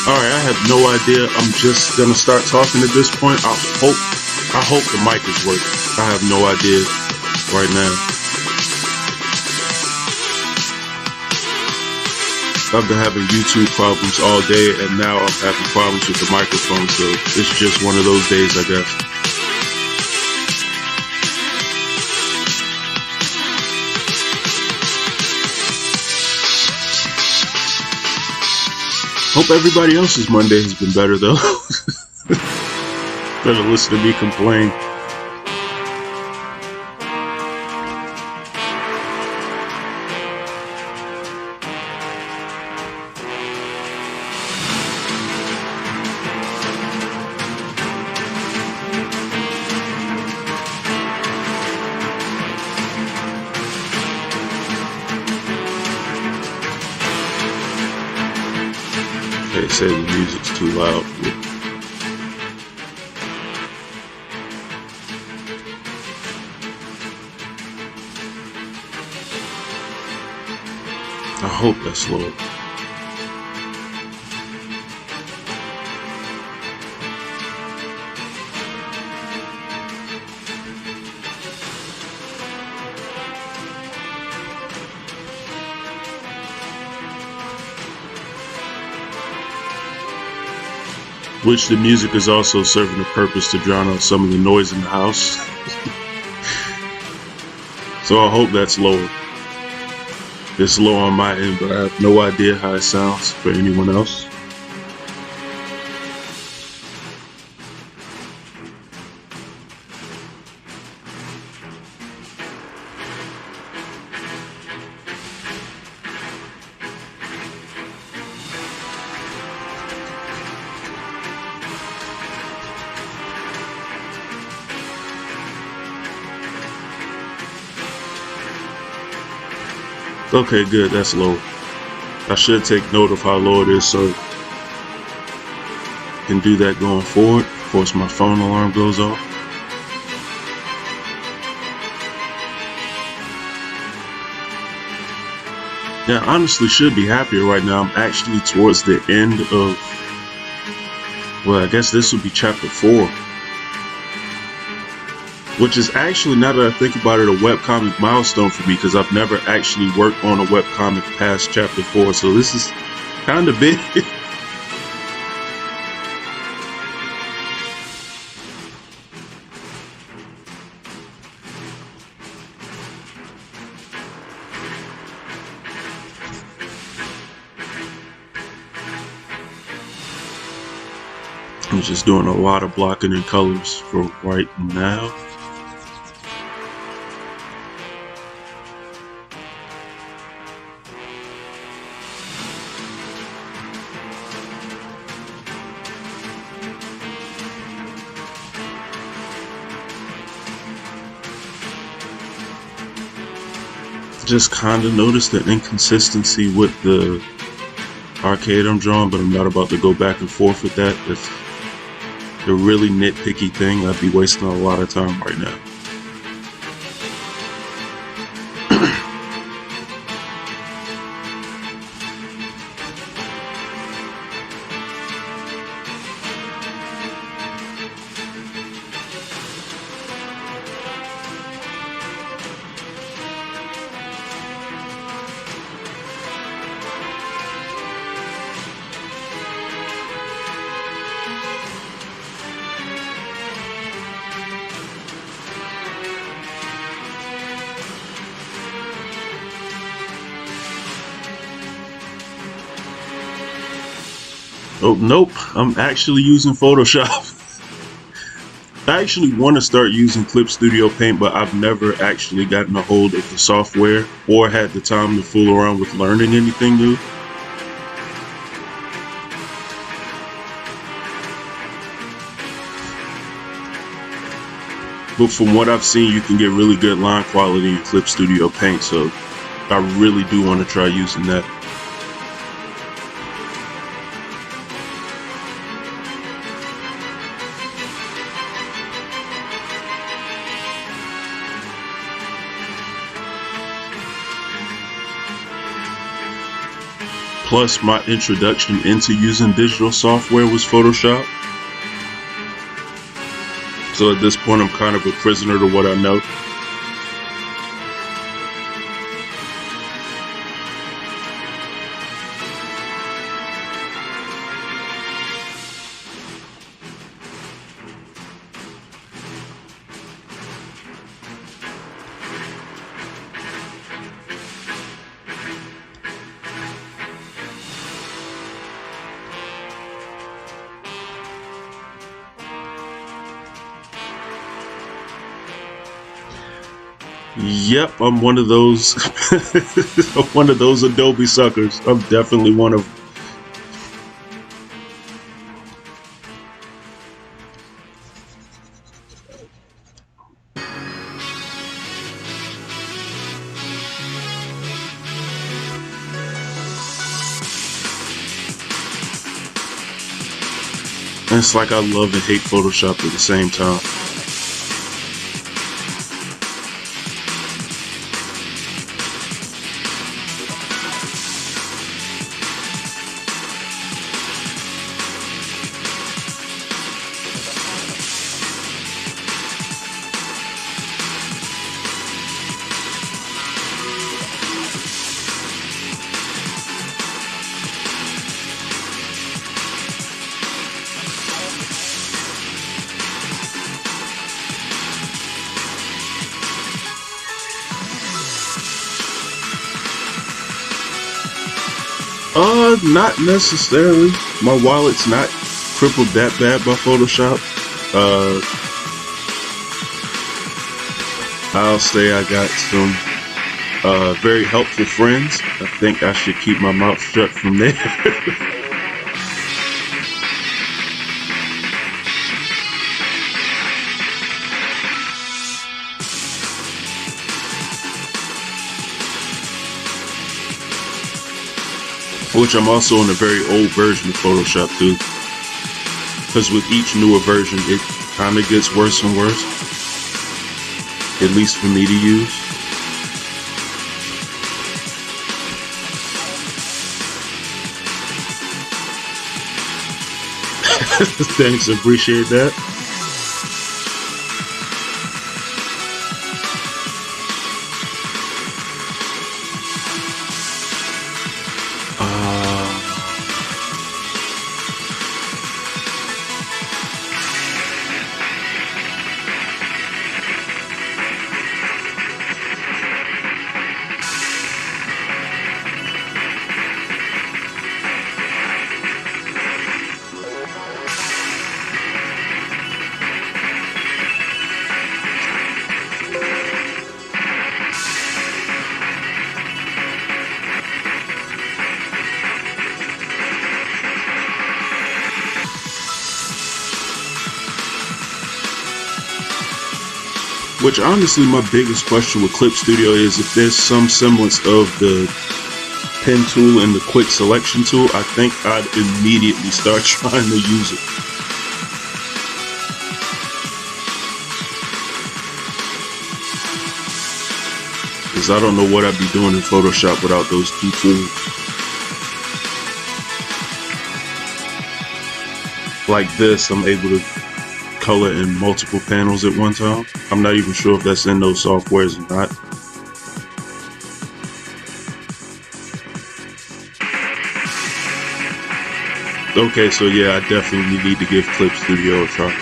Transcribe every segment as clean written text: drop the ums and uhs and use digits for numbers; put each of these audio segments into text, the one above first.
Alright, I have no idea. I'm just gonna start talking at this point. I hope the mic is working. I have no idea right now. I've been having YouTube problems all day, and now I'm having problems with the microphone, so it's just one of those days, I guess. Hope everybody else's Monday has been better, though. Better listen to me complain. They say the music's too loud. I hope that's low. Which the music is also serving a purpose to drown out some of the noise in the house. So I hope that's lower. It's low on my end, but I have no idea how it sounds for anyone else. Okay, good, that's low. I should take note of how low it is so I can do that going forward. Of course, my phone alarm goes off. Yeah, I honestly should be happier right now. I'm actually towards the end of, well, I guess this would be chapter 4. Which is actually, now that I think about it, a webcomic milestone for me, because I've never actually worked on a webcomic past chapter 4, so this is kind of big. I'm just doing a lot of blocking in colors for right now. Just kind of noticed the inconsistency with the arcade I'm drawing, but I'm not about to go back and forth with that. If the really nitpicky thing, I'd be wasting a lot of time right now. Oh, nope, I'm actually using Photoshop. I actually want to start using Clip Studio Paint, but I've never actually gotten a hold of the software or had the time to fool around with learning anything new. But from what I've seen, you can get really good line quality in Clip Studio Paint, so I really do want to try using that. plus my introduction into using digital software was Photoshop. So at this point, I'm kind of a prisoner to what I know. Yep, I'm one of those. I'm one of those Adobe suckers. I'm definitely one of. And it's like I love and hate Photoshop at the same time. Not necessarily. My wallet's not crippled that bad by Photoshop. I'll say I got some very helpful friends. I think I should keep my mouth shut from there. Which I'm also on a very old version of Photoshop too. Because with each newer version, it kind of gets worse and worse. At least for me to use. Thanks, appreciate that. Which honestly, my biggest question with Clip Studio is if there's some semblance of the pen tool and the quick selection tool, I think I'd immediately start trying to use it. Because I don't know what I'd be doing in Photoshop without those two tools. Like this, I'm able to color in multiple panels at one time. I'm not even sure if that's in those softwares or not. Okay, so yeah, I definitely need to give Clip Studio a try.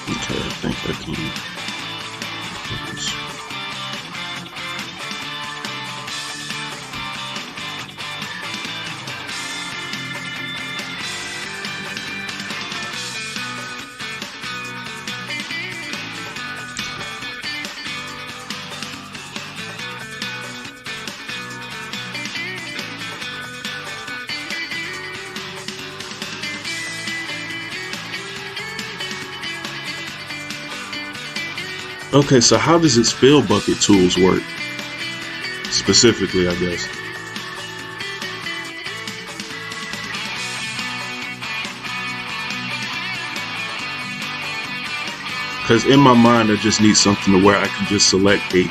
Okay, I think I can do this. Okay, so how does its fill bucket tools work? Specifically, I guess. Because in my mind, I just need something to where I can just select a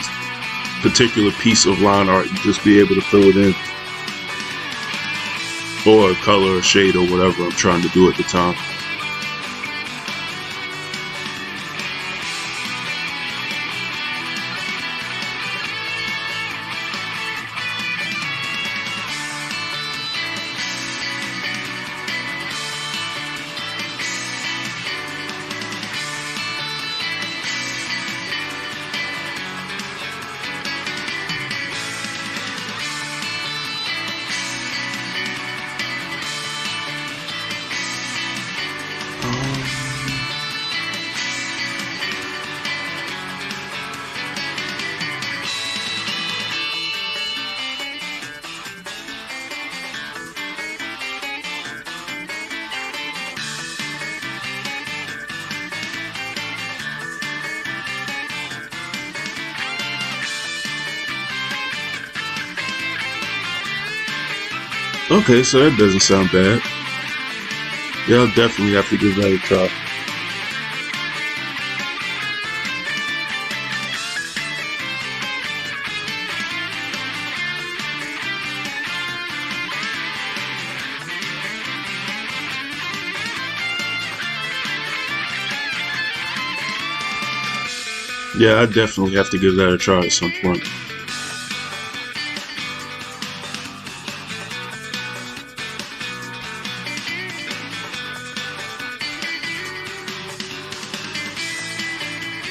particular piece of line art and just be able to fill it in. Or a color or shade or whatever I'm trying to do at the time. Okay, so that doesn't sound bad. Yeah, I'll definitely have to give that a try. Yeah, I definitely have to give that a try at some point.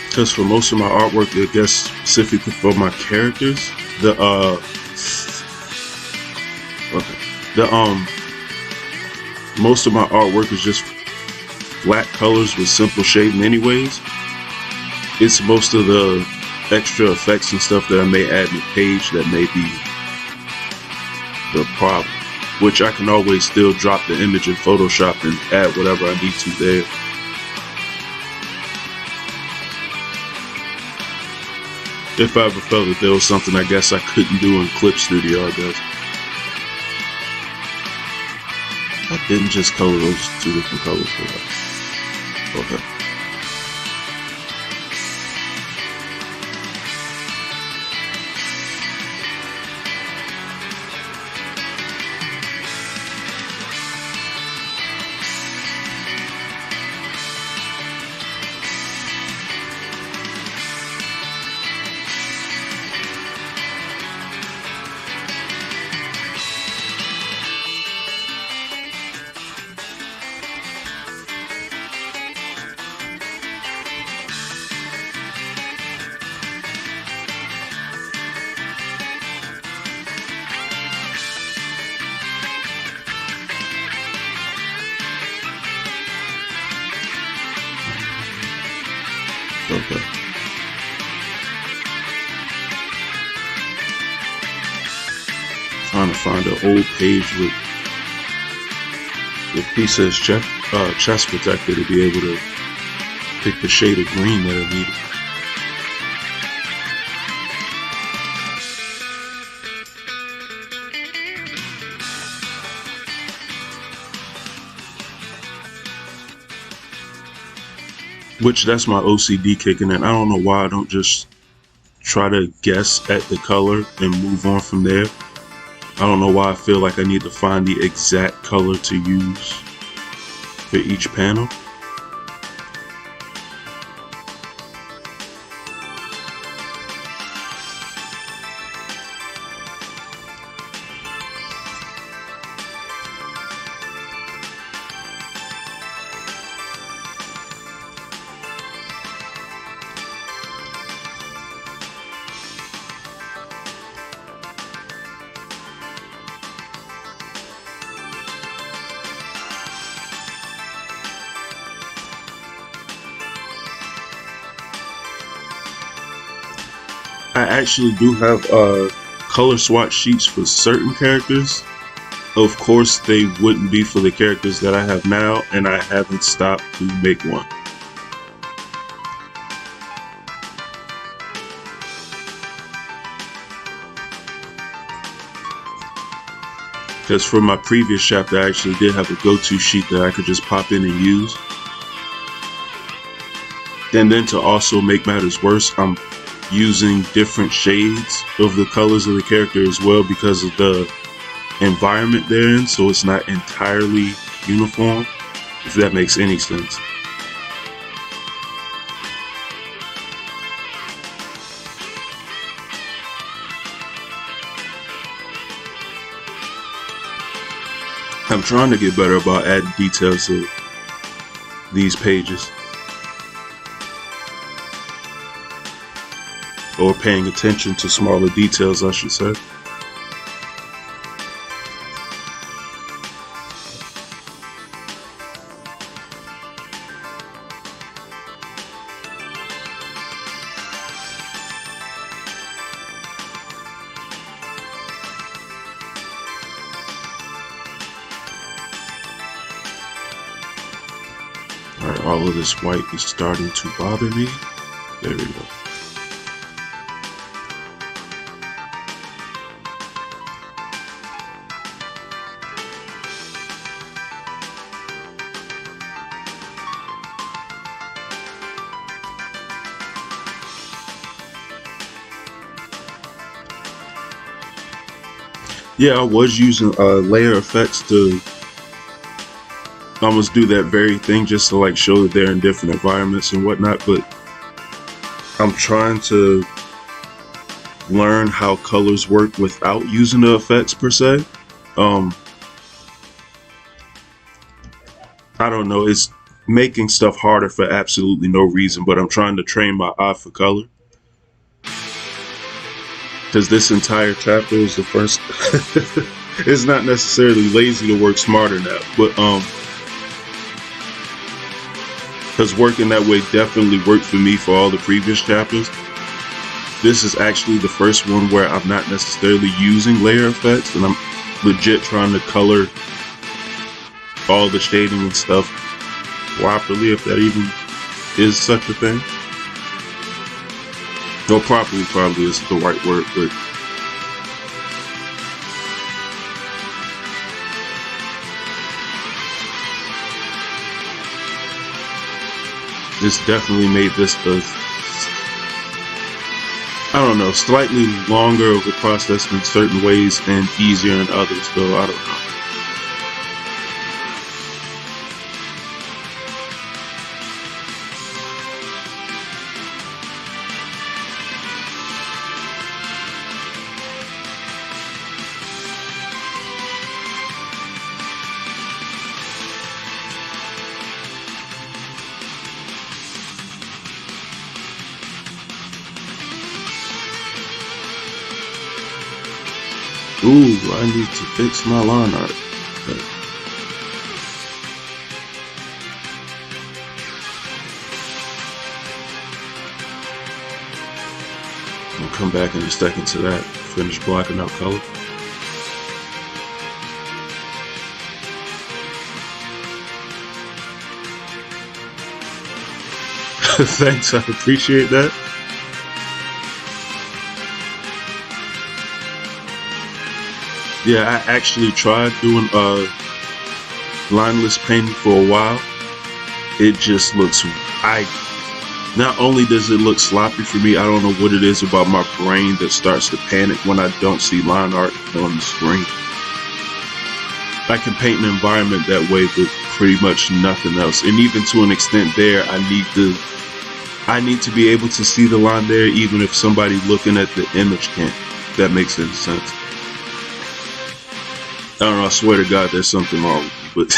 Because for most of my artwork, I guess specifically for my characters, most of my artwork is just flat colors with simple shading anyways. It's most of the extra effects and stuff that I may add in the page that may be the problem, which I can always still drop the image in Photoshop and add whatever I need to there. If I ever felt that there was something I guess I couldn't do in Clip Studio, I guess. I didn't just color those two different colors for that. Okay. Okay. Trying to find an old page with the piece says chest protector to be able to pick the shade of green that I needed. Which that's my OCD kicking in. I don't know why I don't just try to guess at the color and move on from there. I don't know why I feel like I need to find the exact color to use for each panel. I actually do have color swatch sheets for certain characters. Of course, they wouldn't be for the characters that I have now, and I haven't stopped to make one. Because from my previous chapter, I actually did have a go-to sheet that I could just pop in and use. And then to also make matters worse, I'm using different shades of the colors of the character as well because of the environment they're in, so it's not entirely uniform, if that makes any sense. I'm trying to get better about adding details to these pages, or paying attention to smaller details, I should say. Alright, all of this white is starting to bother me. There we go. Yeah, I was using layer effects to almost do that very thing, just to like show that they're in different environments and whatnot, but I'm trying to learn how colors work without using the effects per se. I don't know, it's making stuff harder for absolutely no reason, but I'm trying to train my eye for color. Because this entire chapter is the first. It's not necessarily lazy to work smarter now, but because working that way definitely worked for me for all the previous chapters. This is actually the first one where I'm not necessarily using layer effects, and I'm legit trying to color all the shading and stuff properly, if that even is such a thing. No, properly probably isn't the right word, but this definitely made this I don't know, slightly longer of a process in certain ways and easier in others, though I don't know. Ooh, I need to fix my line art. Okay. I'll come back in a second to that. Finish blocking out color. Thanks, I appreciate that. Yeah, I actually tried doing lineless painting for a while. It just looks, not only does it look sloppy for me, I don't know what it is about my brain that starts to panic when I don't see line art on the screen. I can paint an environment that way, but pretty much nothing else. And even to an extent there, I need to be able to see the line there, even if somebody looking at the image can't. If that makes any sense. I don't know, I swear to God there's something wrong with me, but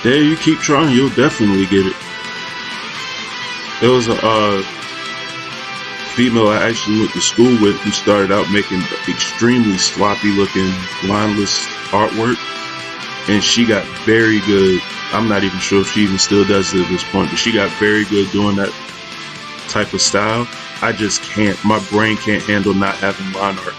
there, you keep trying, you'll definitely get it. There was a female I actually went to school with who started out making extremely sloppy looking lineless artwork, and she got very good. I'm not even sure if she even still does it at this point, but she got very good doing that type of style. I just can't, my brain can't handle not having line art.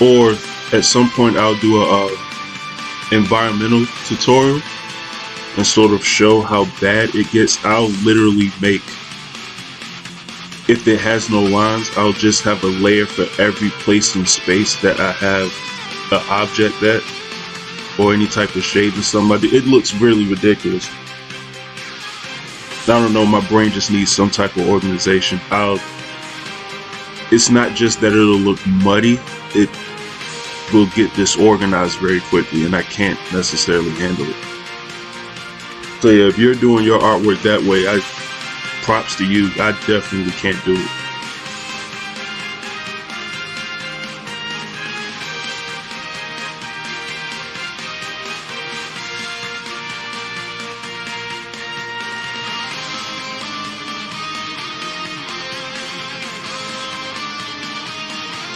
Or at some point I'll do a environmental tutorial and sort of show how bad it gets. I'll literally make, if it has no lines, I'll just have a layer for every place in space that I have an object at, or any type of shade or something. It looks really ridiculous. I don't know, my brain just needs some type of organization. It's not just that it'll look muddy, it will get disorganized very quickly, and I can't necessarily handle it. So yeah, if you're doing your artwork that way, props to you. I definitely can't do it.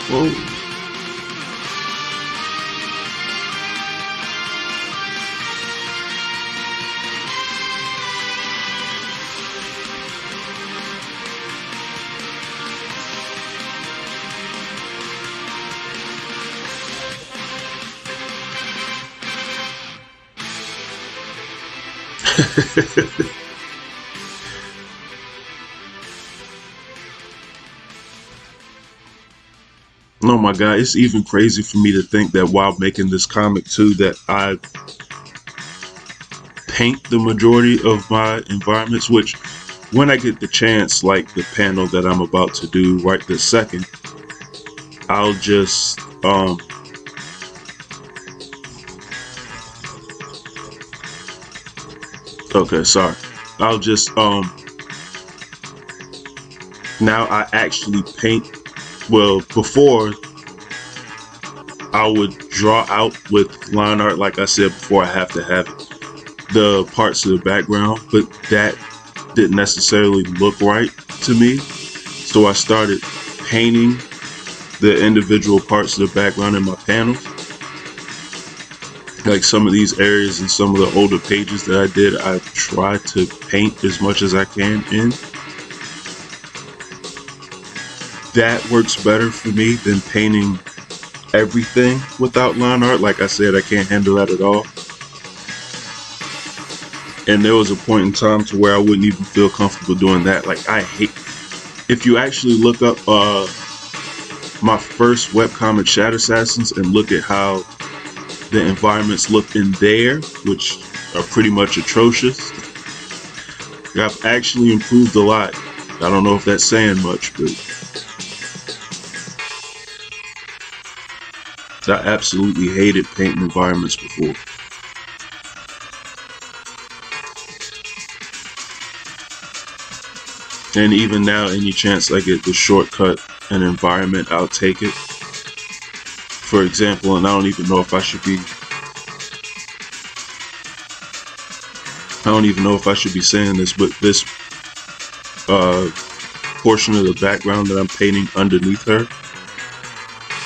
Whoa. Oh my god, it's even crazy for me to think that while making this comic too, that I paint the majority of my environments, which when I get the chance, like the panel that I'm about to do right this second, I'll just okay, sorry. I'll just now I actually paint. Well, before I would draw out with line art, like I said before, I have to have the parts of the background, but that didn't necessarily look right to me. So I started painting the individual parts of the background in my panels. Like some of these areas and some of the older pages that I did, I tried to paint as much as I can in. That works better for me than painting everything without line art. Like I said, I can't handle that at all. And there was a point in time to where I wouldn't even feel comfortable doing that. Like I hate, if you actually look up my first webcomic Shadow Assassins and look at how the environments look in there, which are pretty much atrocious, I've actually improved a lot. I don't know if that's saying much, but I absolutely hated painting environments before. And even now, any chance I get to shortcut an environment, I'll take it. For example, and I don't even know if I should be saying this, but this portion of the background that I'm painting underneath her,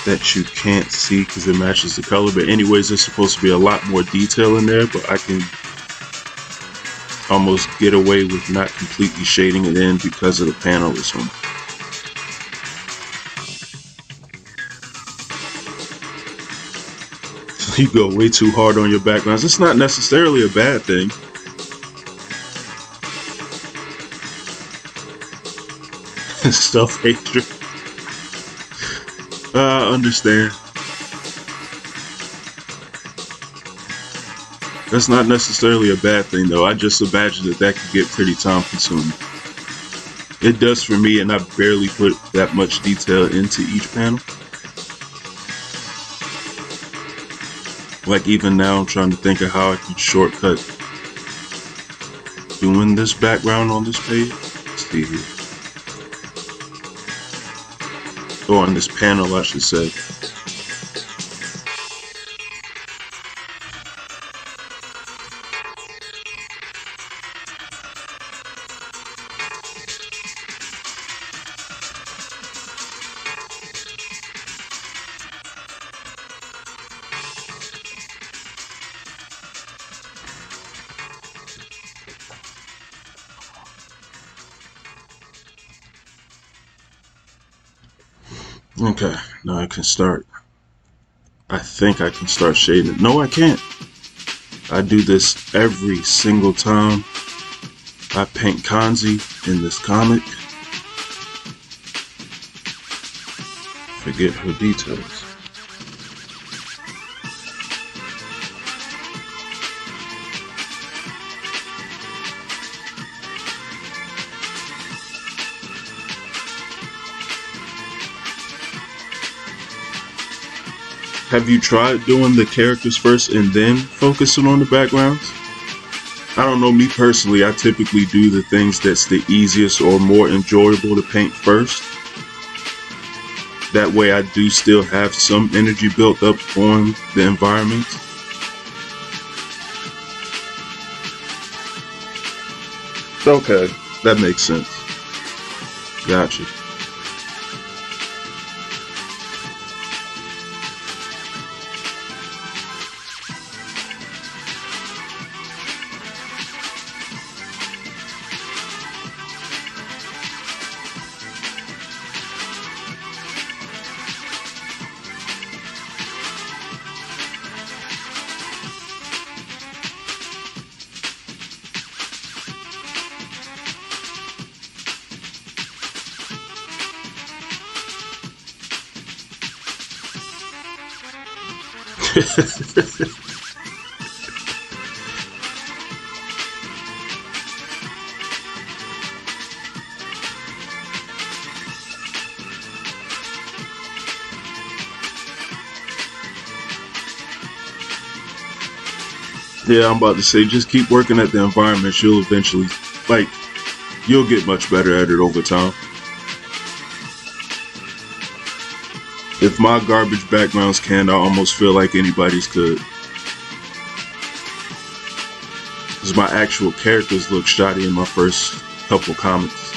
that you can't see because it matches the color, but anyways, there's supposed to be a lot more detail in there, but I can almost get away with not completely shading it in because of the panel this one. You go way too hard on your backgrounds. It's not necessarily a bad thing. Self-hatred. I understand. That's not necessarily a bad thing though. I just imagine that could get pretty time consuming. It does for me, and I barely put that much detail into each panel. Like even now I'm trying to think of how I can shortcut doing this background on this page. Let's see here. Or on this panel, I should say. Okay, now I can start. I think I can start shading. No, I can't. I do this every single time I paint Kanzi in this comic. Forget her details. Have you tried doing the characters first and then focusing on the backgrounds? I don't know, me personally, I typically do the things that's the easiest or more enjoyable to paint first. That way I do still have some energy built up on the environment. Okay, that makes sense. Gotcha. Yeah, I'm about to say, just keep working at the environment. You'll eventually, like, you'll get much better at it over time. If my garbage backgrounds can, I almost feel like anybody's could. Because my actual characters look shoddy in my first couple comics.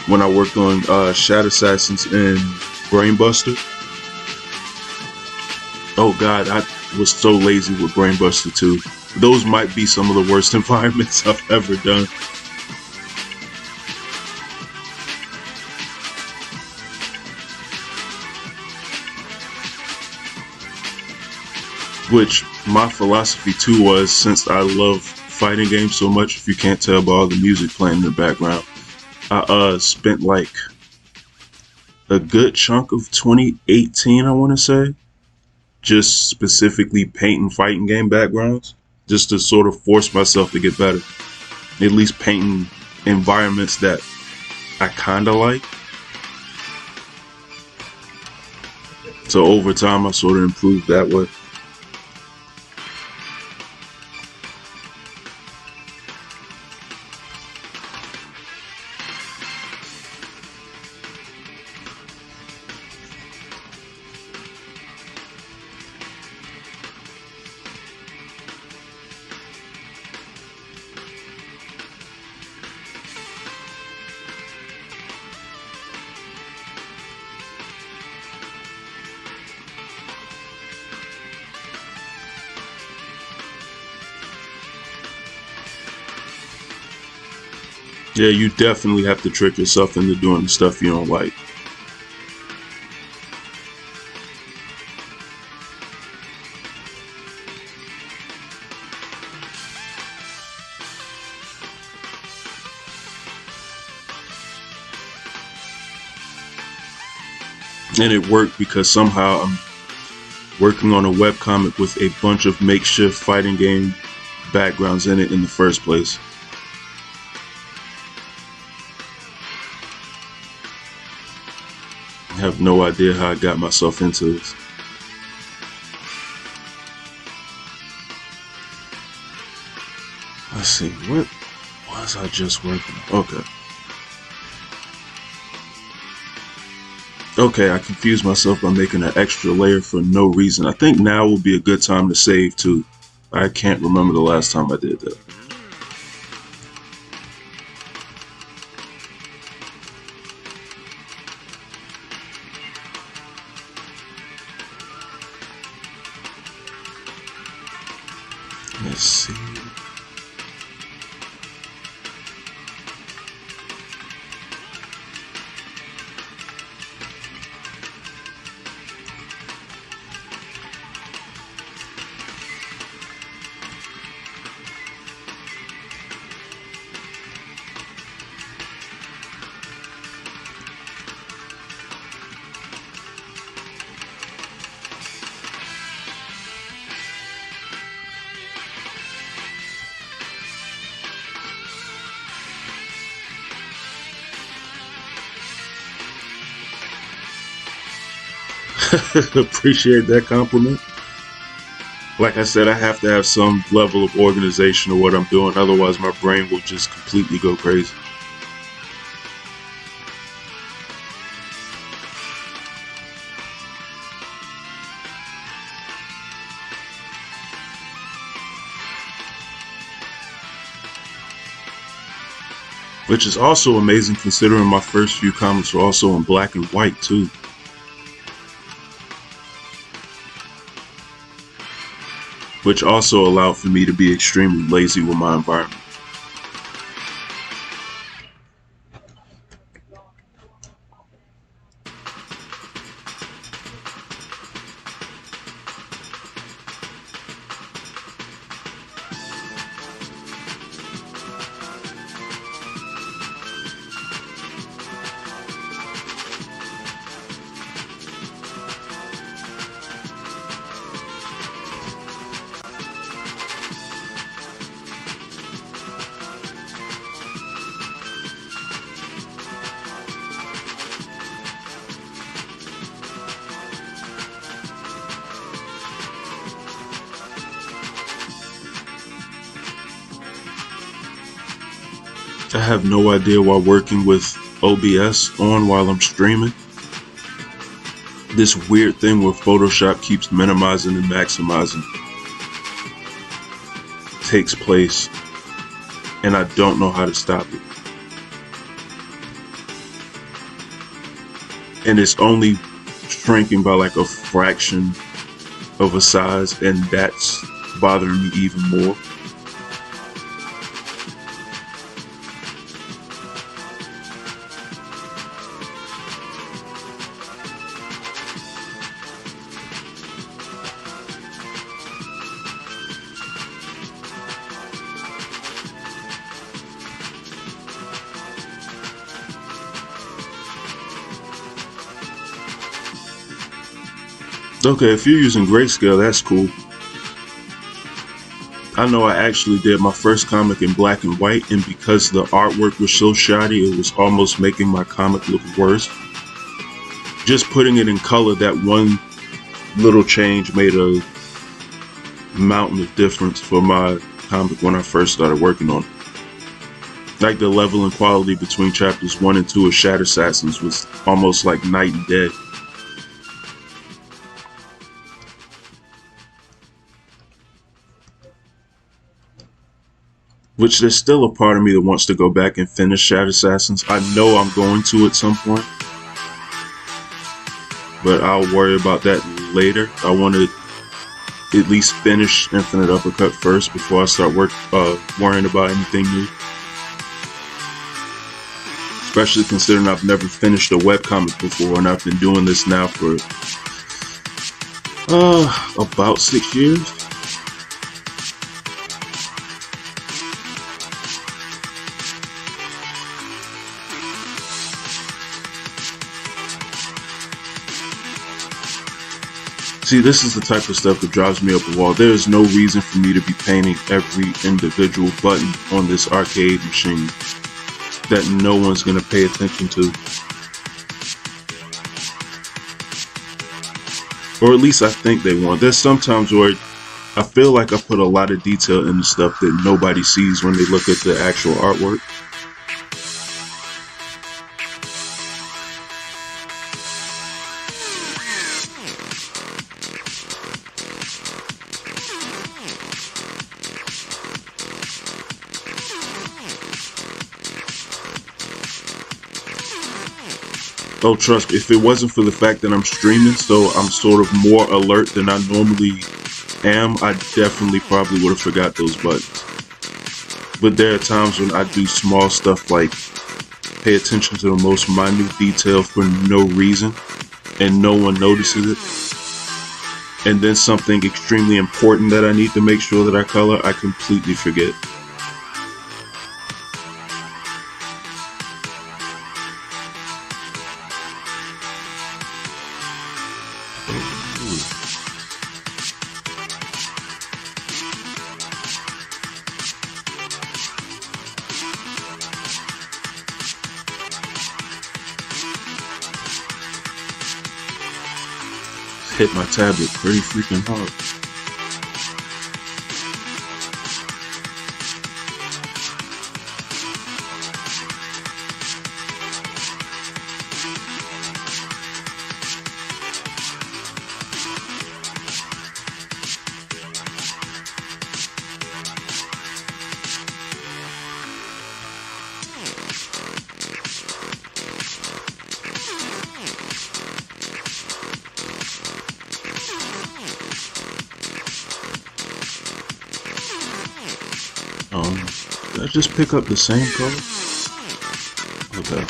When I worked on Shadow Assassins and Brainbuster. Oh god, I was so lazy with Brainbuster too. Those might be some of the worst environments I've ever done. Which my philosophy too was, since I love fighting games so much, if you can't tell by all the music playing in the background, I spent like a good chunk of 2018, I want to say, just specifically painting fighting game backgrounds, just to sort of force myself to get better. At least painting environments that I kind of like. So over time, I sort of improved that way. Yeah, you definitely have to trick yourself into doing the stuff you don't like. And it worked because somehow I'm working on a webcomic with a bunch of makeshift fighting game backgrounds in it in the first place. I have no idea how I got myself into this. Let's see, what was I just working on? Okay. Okay, I confused myself by making an extra layer for no reason. I think now would be a good time to save too. I can't remember the last time I did that. Let's see. Appreciate that compliment. Like I said, I have to have some level of organization of what I'm doing, otherwise my brain will just completely go crazy. Which is also amazing considering my first few comics were also in black and white too. Which also allowed for me to be extremely lazy with my environment. I have no idea why working with OBS on while I'm streaming, this weird thing where Photoshop keeps minimizing and maximizing takes place, and I don't know how to stop it. And it's only shrinking by like a fraction of a size, and that's bothering me even more. Okay, if you're using grayscale, that's cool. I know I actually did my first comic in black and white, and because the artwork was so shoddy, it was almost making my comic look worse. Just putting it in color, that one little change made a mountain of difference for my comic when I first started working on it. Like the level and quality between chapters 1 and 2 of Shadow Assassins was almost like night and day. Which there's still a part of me that wants to go back and finish Shadow Assassins. I know I'm going to at some point, but I'll worry about that later. I want to at least finish Infinite Uppercut first before I start worrying about anything new. Especially considering I've never finished a webcomic before, and I've been doing this now for about 6 years. See, this is the type of stuff that drives me up the wall. There is no reason for me to be painting every individual button on this arcade machine that no one's going to pay attention to. Or at least I think they won't. There's sometimes where I feel like I put a lot of detail into stuff that nobody sees when they look at the actual artwork. Oh, trust me, if it wasn't for the fact that I'm streaming, so I'm sort of more alert than I normally am, I definitely probably would have forgot those buttons. But there are times when I do small stuff like pay attention to the most minute detail for no reason, and no one notices it. And then something extremely important that I need to make sure that I color, I completely forget. hit my tablet pretty freaking hard. Did I just pick up the same color? Okay.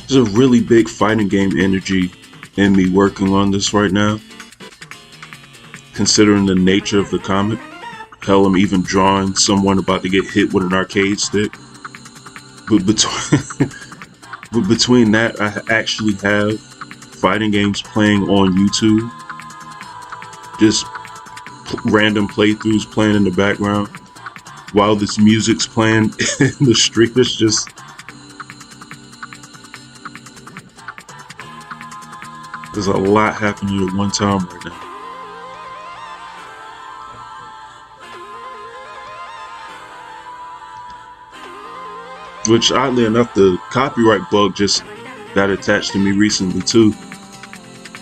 There's a really big fighting game energy in me working on this right now, considering the nature of the comic. Hell, I'm even drawing someone about to get hit with an arcade stick. But between that, I actually have fighting games playing on YouTube. Just random playthroughs playing in the background while this music's playing in the street. It's just... there's a lot happening at one time right now. Which, oddly enough, the copyright bug just got attached to me recently too.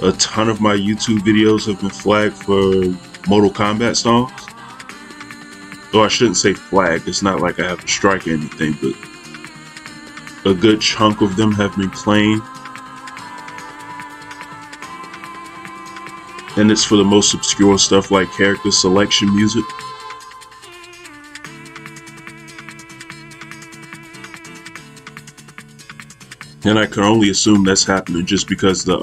A ton of my YouTube videos have been flagged for Mortal Kombat songs. Though I shouldn't say flagged, it's not like I have to strike anything, but a good chunk of them have been playing. And it's for the most obscure stuff like character selection music. And I can only assume that's happening just because the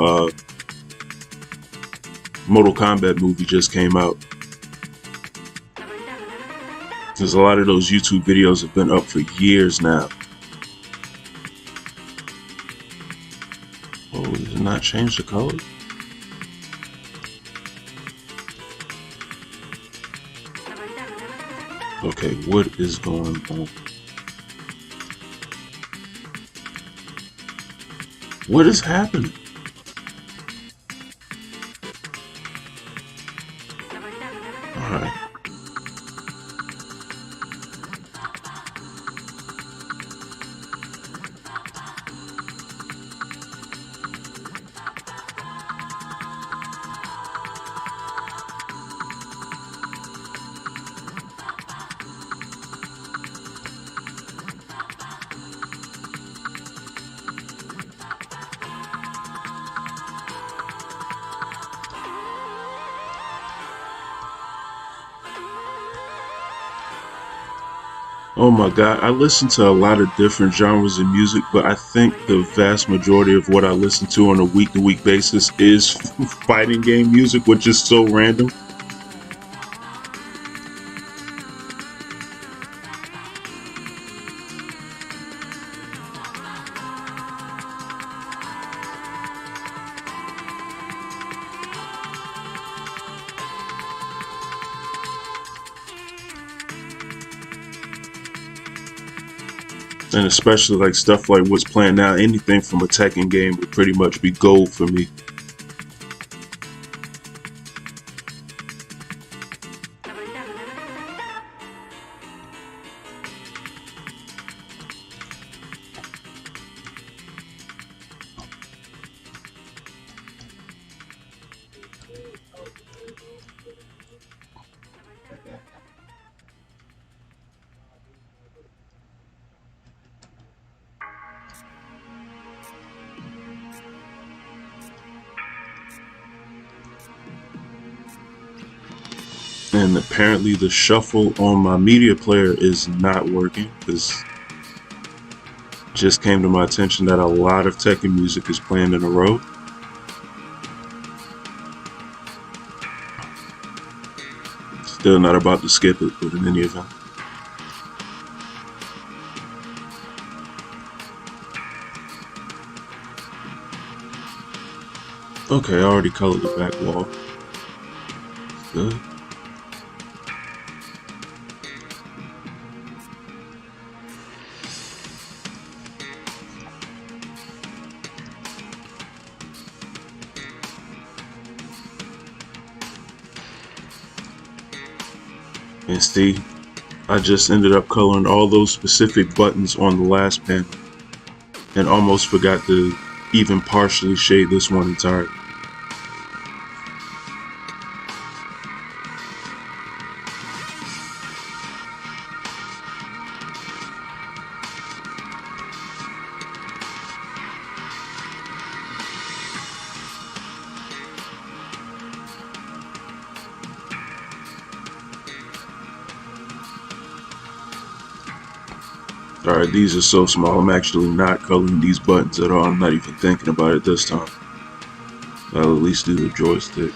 Mortal Kombat movie just came out. Because a lot of those YouTube videos have been up for years now. Oh, did it not change the color? Okay, what is going on? What is happening? Alright. Oh my god, I listen to a lot of different genres of music, but I think the vast majority of what I listen to on a week-to-week basis is fighting game music, which is so random. And especially like stuff like what's playing now, anything from a Tekken game would pretty much be gold for me. And apparently the shuffle on my media player is not working, because it just came to my attention that a lot of Tekken music is playing in a row. Still not about to skip it, but in any event. Okay, I already colored the back wall. Good. And see, I just ended up coloring all those specific buttons on the last panel and almost forgot to even partially shade this one entirely. Alright, these are so small, I'm actually not coloring these buttons at all. I'm not even thinking about it this time. I'll at least do the joystick.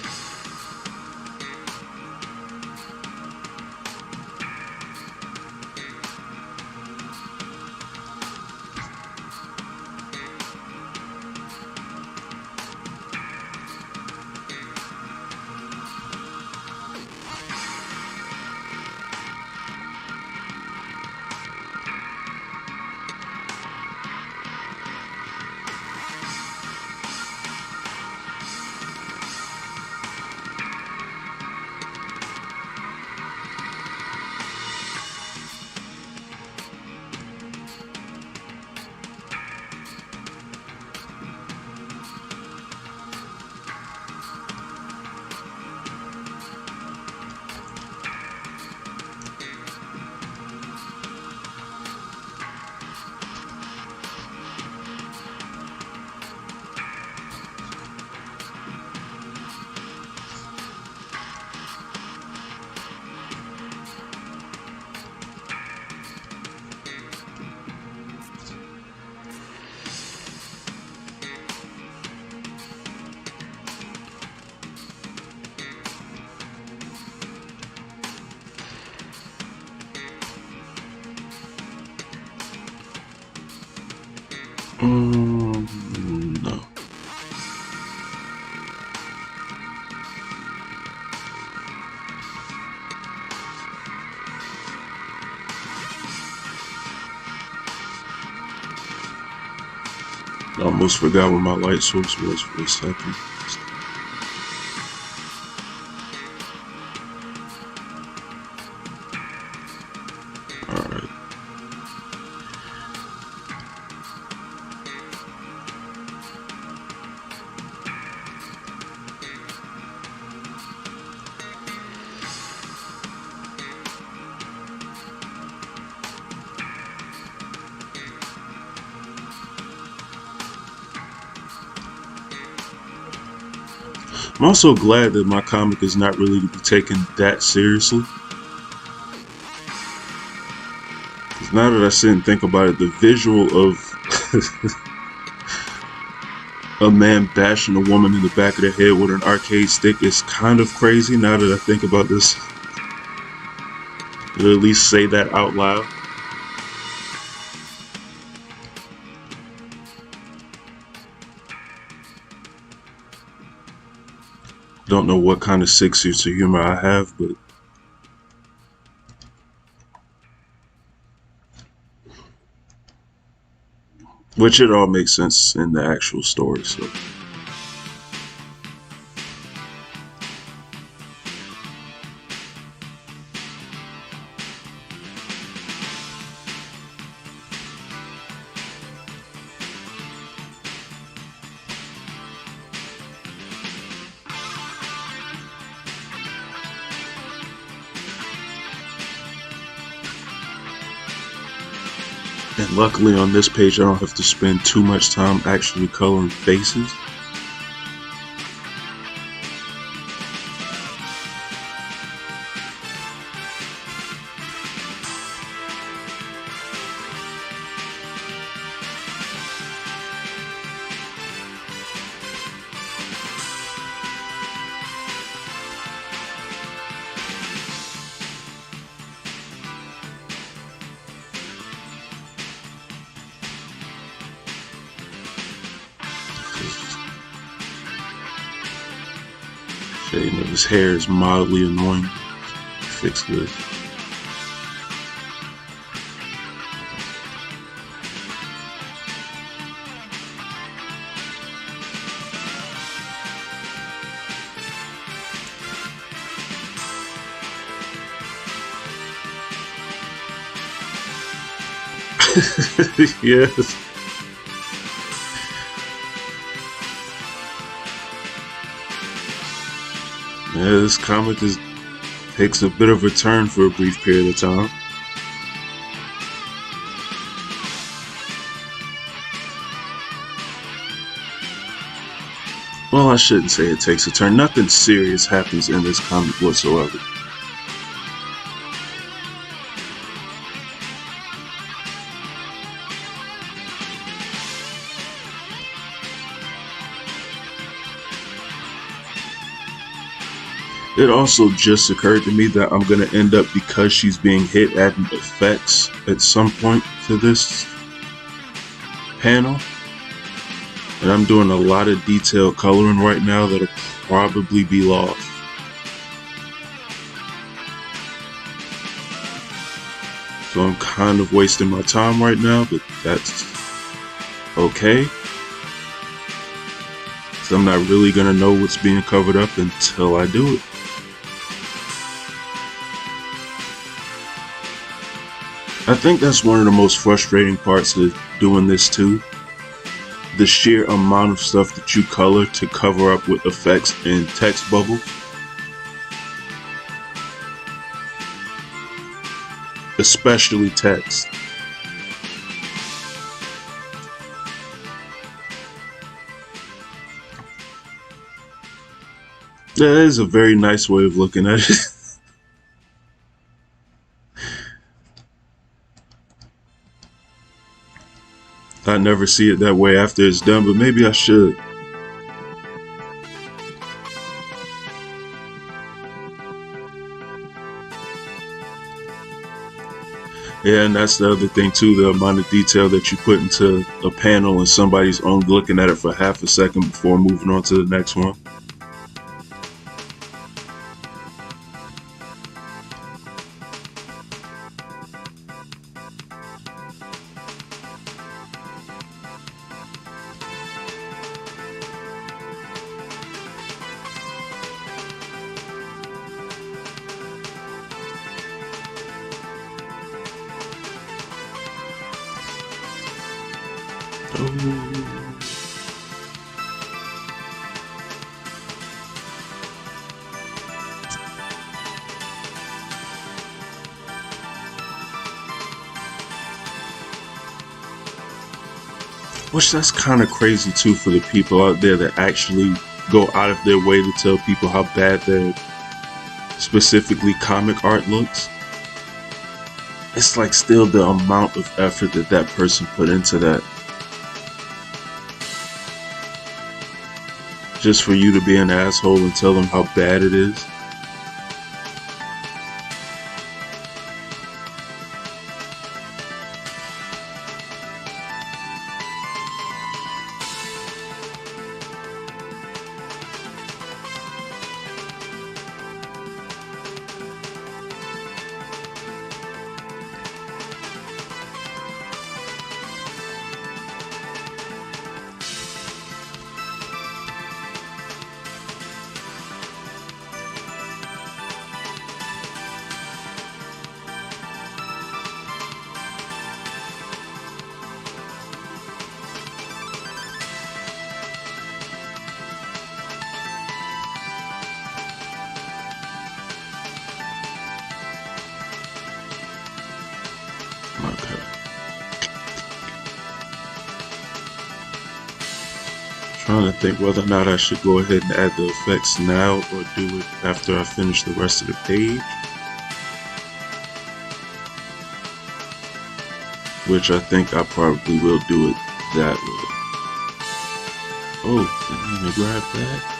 No. I almost forgot where my light source was for a second. Alright. I'm also glad that my comic is not really to be taken that seriously. Because now that I sit and think about it, the visual of a man bashing a woman in the back of the head with an arcade stick is kind of crazy now that I think about this. Or at least say that out loud. Don't know what kind of sick sense of humor I have, but which it all makes sense in the actual story, so. And luckily on this page I don't have to spend too much time actually coloring faces. Fading of his hair is mildly annoying. Fix this. Yes. Yeah, this comic takes a bit of a turn for a brief period of time. Well, I shouldn't say it takes a turn. Nothing serious happens in this comic whatsoever. It also just occurred to me that I'm going to end up, because she's being hit, adding effects at some point to this panel. And I'm doing a lot of detailed coloring right now that'll probably be lost. So I'm kind of wasting my time right now, but that's okay. So I'm not really going to know what's being covered up until I do it. I think that's one of the most frustrating parts of doing this too. The sheer amount of stuff that you color to cover up with effects and text bubbles. Especially text. That is a very nice way of looking at it. I never see it that way after it's done, but maybe I should. Yeah, and that's the other thing too, the amount of detail that you put into a panel and somebody's only looking at it for half a second before moving on to the next one. Which that's kind of crazy too for the people out there that actually go out of their way to tell people how bad their specifically comic art looks. It's like still the amount of effort that that person put into that. Just for you to be an asshole and tell them how bad it is. Okay. Trying to think whether or not I should go ahead and add the effects now or do it after I finish the rest of the page. Which I think I probably will do it that way. Oh, didn't even grab that.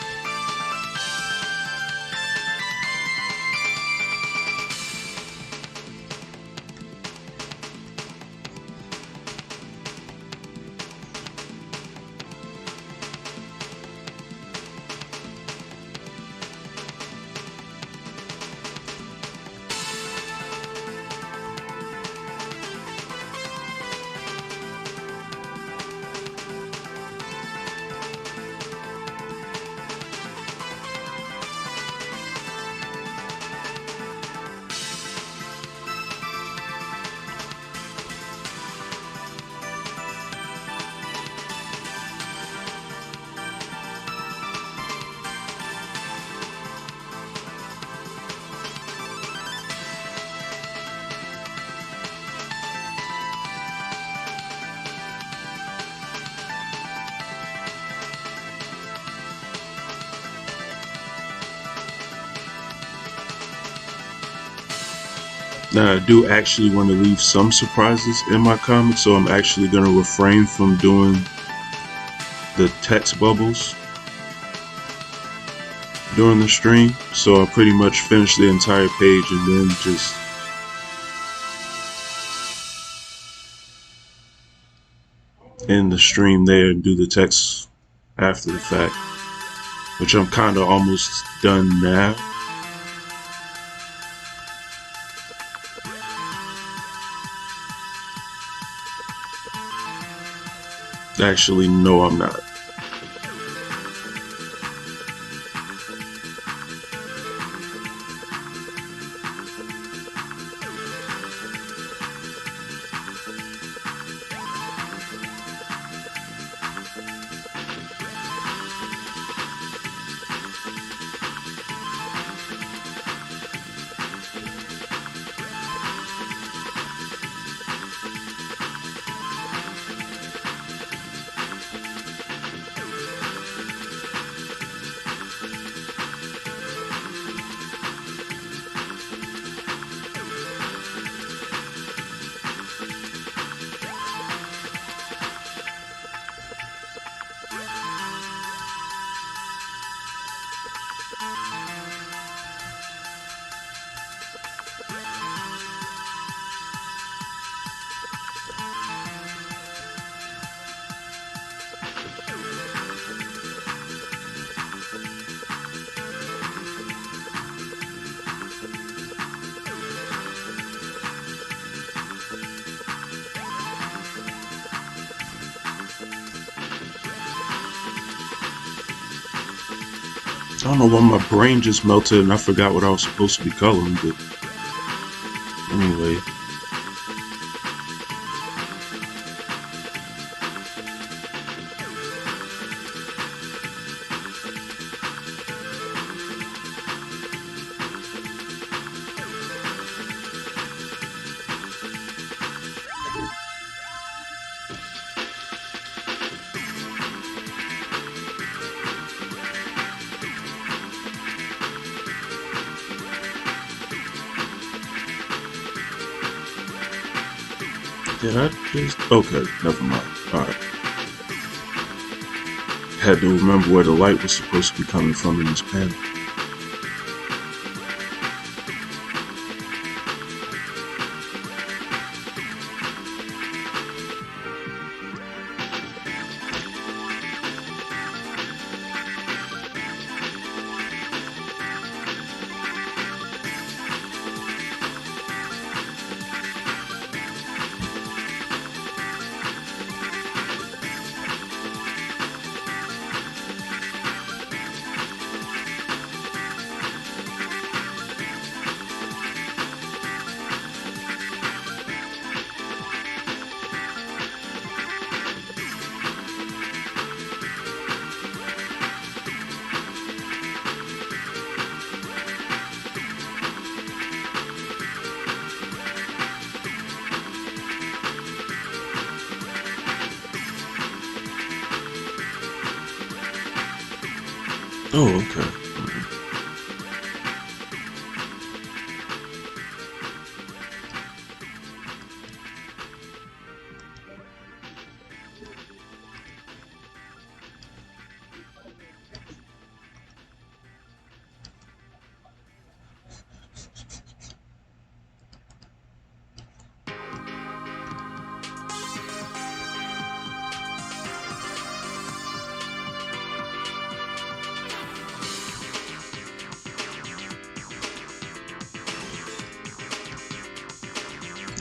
Now, I do actually want to leave some surprises in my comics, so I'm actually going to refrain from doing the text bubbles during the stream. So I pretty much finish the entire page and then just end the stream there and do the text after the fact, which I'm kind of almost done now. Actually, no, I'm not. I don't know why my brain just melted and I forgot what I was supposed to be coloring, but anyway. Did I just... Okay, never mind. Alright. Had to remember where the light was supposed to be coming from in this panel. Oh, okay.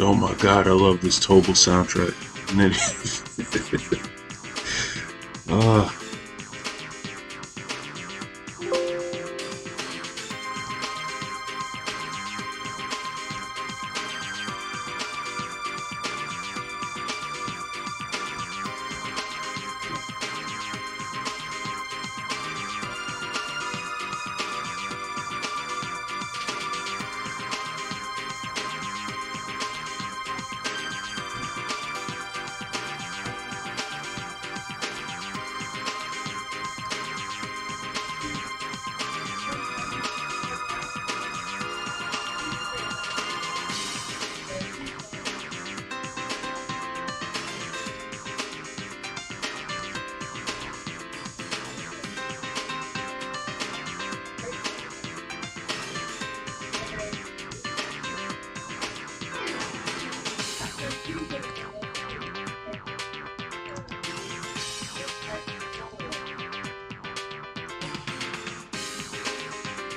Oh my god, I love this Tobal soundtrack. Ah.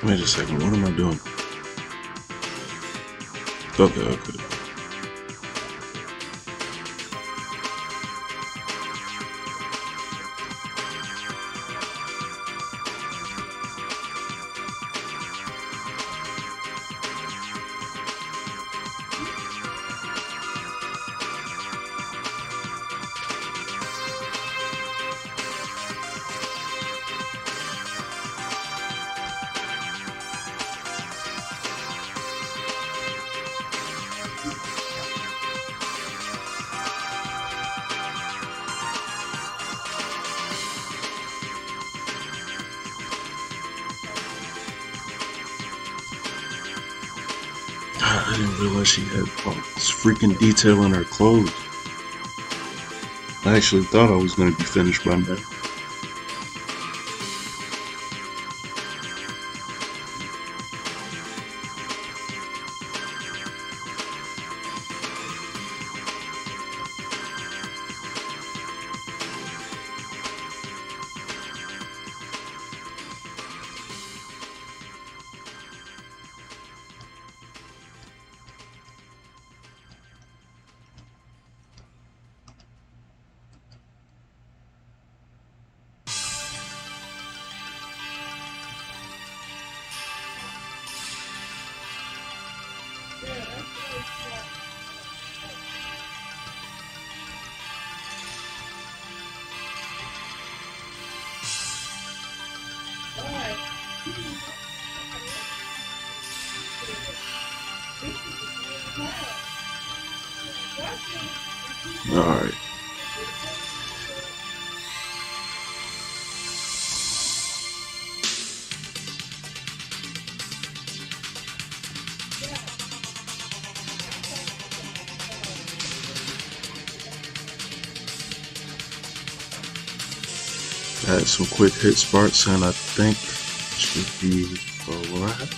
Wait a second, what am I doing? Okay. I didn't realize she had all this freaking detail in her clothes. I actually thought I was going to be finished by now. Alright. Add some quick hit sparks and I think it should be alright.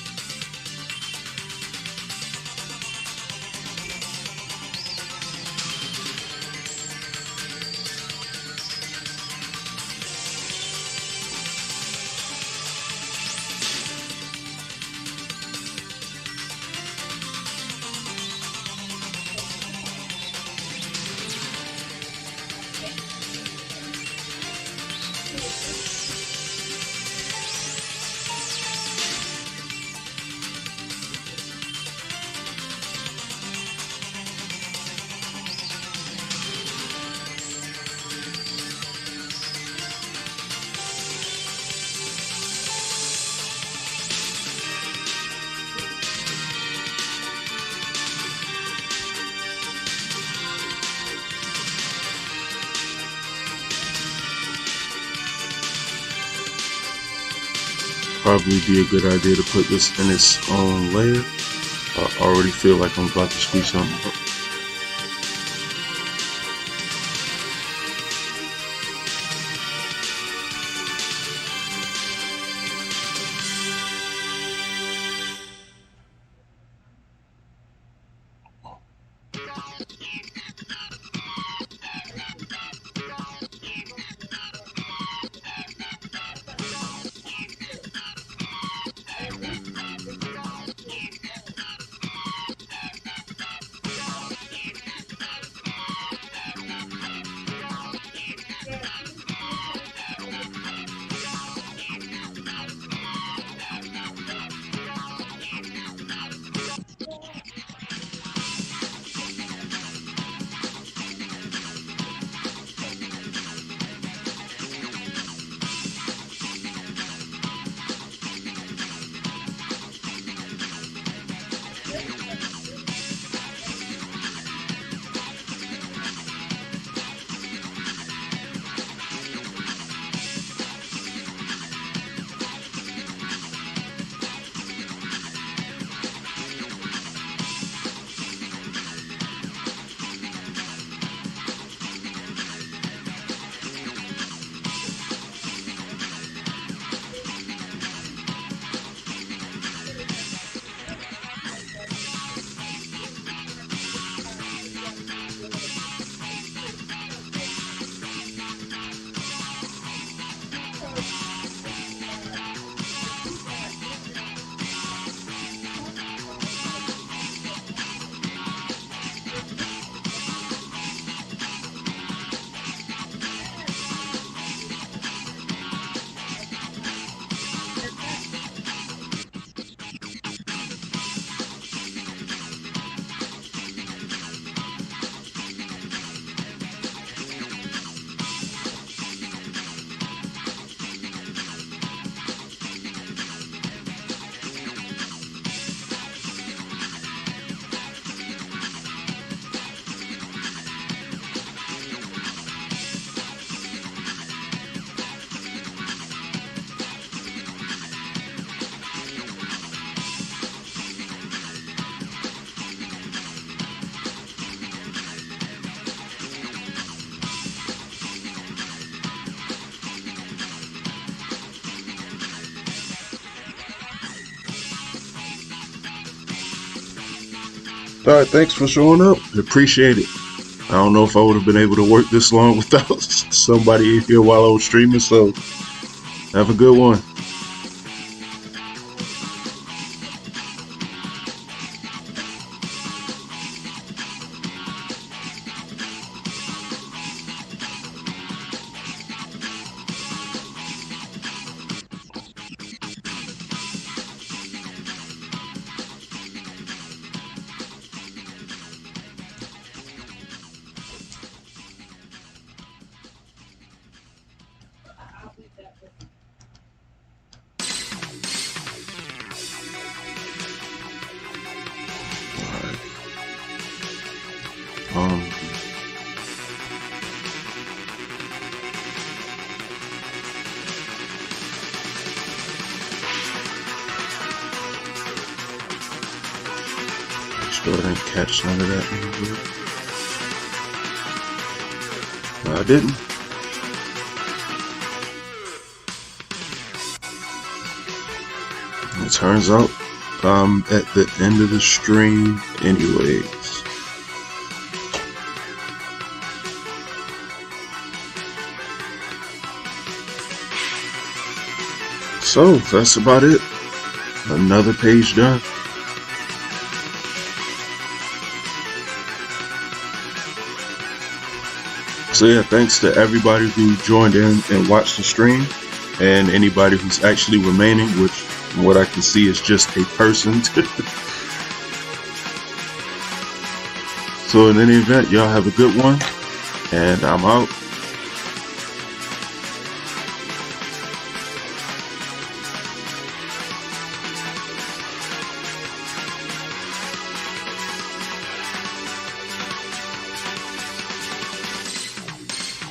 Probably be a good idea to put this in its own layer. I already feel like I'm about to screw something up. Alright, thanks for showing up. Appreciate it. I don't know if I would have been able to work this long without somebody in here while I was streaming, so have a good one. Sure I didn't catch none of that. No, I didn't. It turns out I'm at the end of the stream anyways. So that's about it. Another page done. So yeah, thanks to everybody who joined in and watched the stream, and anybody who's actually remaining, which from what I can see is just a person. So in any event, y'all have a good one, and I'm out.